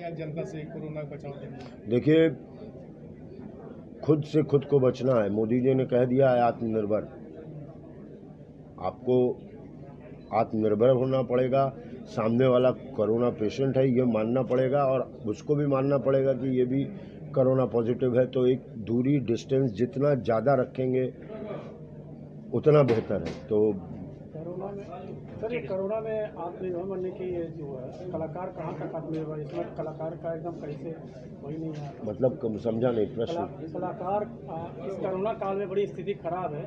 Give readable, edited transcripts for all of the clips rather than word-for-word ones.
हैं जनता से कोरोना बचाव के लिए? देखिए, खुद से खुद को बचना है। मोदी जी ने कह दिया है आत्मनिर्भर। आपको आत्मनिर्भर होना पड़ेगा। सामने वाला कोरोना पेशेंट है ये मानना पड़ेगा, और उसको भी मानना पड़ेगा कि ये भी कोरोना पॉजिटिव है। तो एक दूरी, डिस्टेंस जितना ज़्यादा रखेंगे उतना बेहतर है। तो कोरोना में सर, ये कोरोना में आत्मनिर्भर बनने की ये जो है, कलाकार कहाँ तक आत्मनिर्भर? इसमें कलाकार का एकदम कैसे वही नहीं है, मतलब समझा नहीं प्रश्न। कलाकार इस कोरोना काल में बड़ी स्थिति खराब है,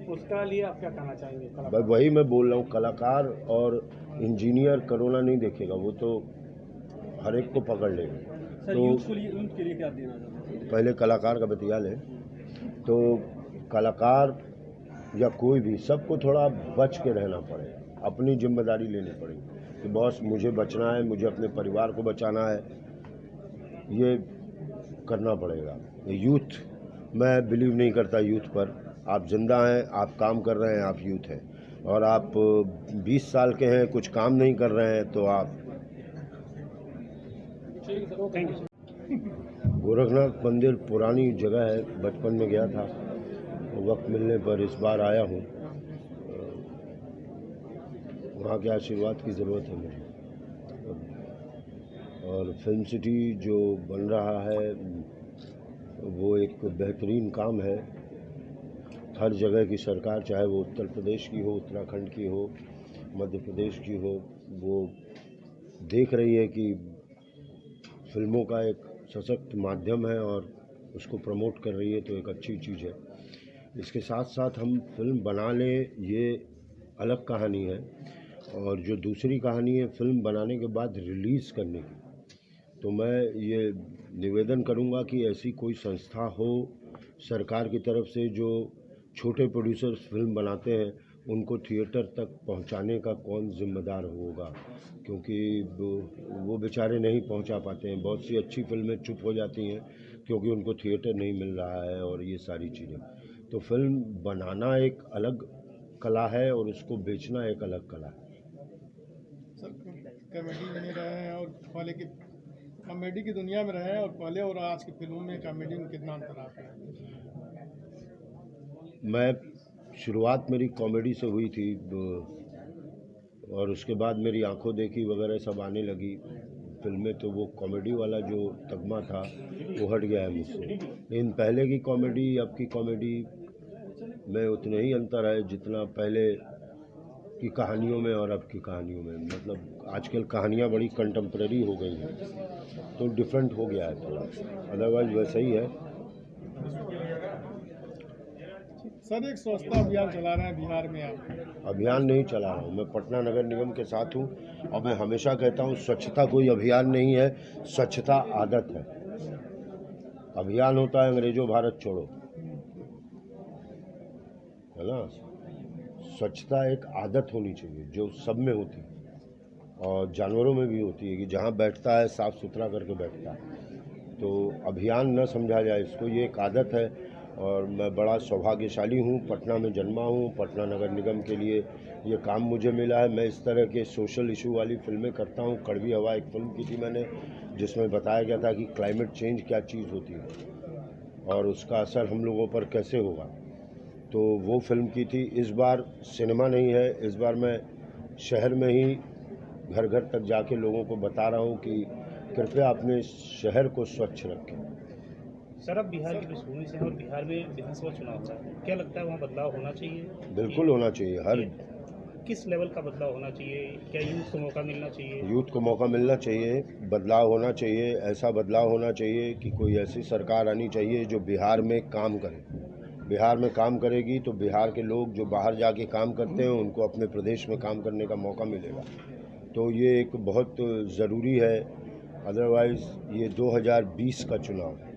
उसका लिए आप क्या कहना चाहेंगे? भाई वही मैं बोल रहा हूँ, कलाकार और इंजीनियर कोरोना नहीं देखेगा, वो तो हर एक को पकड़ लेगा। तो यूथ के लिए क्या देना चाहते हैं? पहले कलाकार का बतिया लें। तो कलाकार या कोई भी, सबको थोड़ा बच के रहना पड़ेगा, अपनी जिम्मेदारी लेनी पड़ेगी कि बॉस मुझे बचना है, मुझे अपने परिवार को बचाना है, ये करना पड़ेगा। यूथ, मैं बिलीव नहीं करता यूथ पर। आप जिंदा हैं, आप काम कर रहे हैं, आप यूथ हैं। और आप 20 साल के हैं, कुछ काम नहीं कर रहे हैं, तो आप। Thank you. गोरखनाथ मंदिर पुरानी जगह है, बचपन में गया था, वक्त मिलने पर इस बार आया हूँ। वहाँ के आशीर्वाद की ज़रूरत है मुझे। और फिल्म सिटी जो बन रहा है वो एक बेहतरीन काम है। हर जगह की सरकार, चाहे वो उत्तर प्रदेश की हो, उत्तराखंड की हो, मध्य प्रदेश की हो, वो देख रही है कि फिल्मों का एक सशक्त माध्यम है और उसको प्रमोट कर रही है, तो एक अच्छी चीज़ है। इसके साथ साथ हम फिल्म बना लें, ये अलग कहानी है। और जो दूसरी कहानी है फिल्म बनाने के बाद रिलीज़ करने की, तो मैं ये निवेदन करूंगा कि ऐसी कोई संस्था हो सरकार की तरफ से जो छोटे प्रोड्यूसर्स फिल्म बनाते हैं उनको थिएटर तक पहुंचाने का कौन जिम्मेदार होगा, क्योंकि वो बेचारे नहीं पहुंचा पाते हैं। बहुत सी अच्छी फिल्में चुप हो जाती हैं क्योंकि उनको थिएटर नहीं मिल रहा है और ये सारी चीज़ें। तो फिल्म बनाना एक अलग कला है और उसको बेचना एक अलग कला है। सर, कॉमेडी में रहे हैं और पहले की कॉमेडी की दुनिया में रहे हैं, और पहले और आज की फिल्मों में कॉमेडी में कितना अंतर आता है? मैं शुरुआत मेरी कॉमेडी से हुई थी, और उसके बाद मेरी आंखों देखी वगैरह सब आने लगी फिल्में, तो वो कॉमेडी वाला जो तगमा था वो हट गया है मुझसे। लेकिन पहले की कॉमेडी अब की कॉमेडी में उतना ही अंतर है जितना पहले की कहानियों में और अब की कहानियों में। मतलब आजकल कहानियाँ बड़ी कंटेम्प्रेरी हो गई हैं, तो डिफरेंट हो गया है थोड़ा, अदरवाइज वैसा ही है। सर, एक स्वच्छता अभियान चला रहे हैं बिहार में आप? अभियान नहीं चला रहा हूँ, मैं पटना नगर निगम के साथ हूँ। और मैं हमेशा कहता हूँ स्वच्छता कोई अभियान नहीं है, स्वच्छता आदत है। अभियान होता है अंग्रेजों भारत छोड़ो, है ना। स्वच्छता एक आदत होनी चाहिए जो सब में होती है और जानवरों में भी होती है कि जहाँ बैठता है साफ़ सुथरा करके बैठता है। तो अभियान न समझा जाए इसको, ये एक आदत है। और मैं बड़ा सौभाग्यशाली हूँ, पटना में जन्मा हूँ, पटना नगर निगम के लिए ये काम मुझे मिला है। मैं इस तरह के सोशल इशू वाली फिल्में करता हूँ। कड़वी हवा एक फिल्म की थी मैंने, जिसमें बताया गया था कि क्लाइमेट चेंज क्या चीज़ होती है और उसका असर हम लोगों पर कैसे होगा, तो वो फिल्म की थी। इस बार सिनेमा नहीं है, इस बार मैं शहर में ही घर घर तक जाके लोगों को बता रहा हूँ कि कृपया अपने शहर को स्वच्छ रखें। सर, अब बिहार की पृष्ठभूमि से हैं और बिहार में विधानसभा चुनाव हो रहा है, क्या लगता है वहाँ बदलाव होना चाहिए? बिल्कुल होना चाहिए। हर किस लेवल का बदलाव होना चाहिए? क्या यूथ को मौका मिलना चाहिए? यूथ को मौका मिलना चाहिए, बदलाव होना चाहिए। ऐसा बदलाव होना चाहिए कि कोई ऐसी सरकार आनी चाहिए जो बिहार में काम करे। बिहार में काम करेगी तो बिहार के लोग जो बाहर जाके काम करते हैं उनको अपने प्रदेश में काम करने का मौका मिलेगा। तो ये एक बहुत ज़रूरी है। अदरवाइज़ ये 2020 का चुनाव है,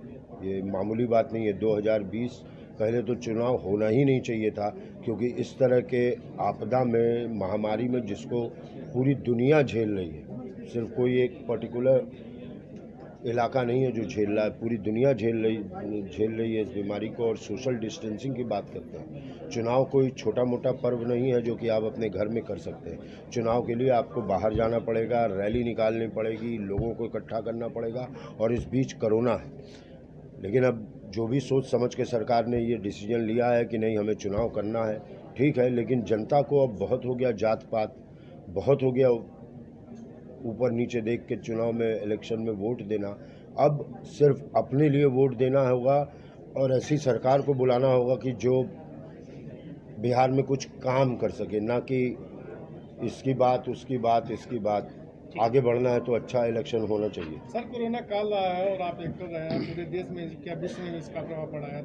ये मामूली बात नहीं है। 2020 पहले तो चुनाव होना ही नहीं चाहिए था, क्योंकि इस तरह के आपदा में, महामारी में, जिसको पूरी दुनिया झेल रही है, सिर्फ कोई एक पर्टिकुलर इलाका नहीं है जो झेल रहा है, पूरी दुनिया झेल रही है इस बीमारी को। और सोशल डिस्टेंसिंग की बात करते हैं। चुनाव कोई छोटा मोटा पर्व नहीं है जो कि आप अपने घर में कर सकते हैं। चुनाव के लिए आपको बाहर जाना पड़ेगा, रैली निकालनी पड़ेगी, लोगों को इकट्ठा करना पड़ेगा, और इस बीच कोरोना है। लेकिन अब जो भी सोच समझ के सरकार ने ये डिसीजन लिया है कि नहीं हमें चुनाव करना है, ठीक है, लेकिन जनता को अब बहुत हो गया जात पात, बहुत हो गया ऊपर नीचे देख के चुनाव में इलेक्शन में वोट देना। अब सिर्फ अपने लिए वोट देना होगा और ऐसी सरकार को बुलाना होगा कि जो बिहार में कुछ काम कर सके, ना कि इसकी बात उसकी बात इसकी बात। आगे बढ़ना है तो अच्छा इलेक्शन होना चाहिए। सर कोरोना काल रहा है और आप एक्टर रहे हैं, पूरे देश में क्या विश्व में इसका प्रभाव पड़ा है?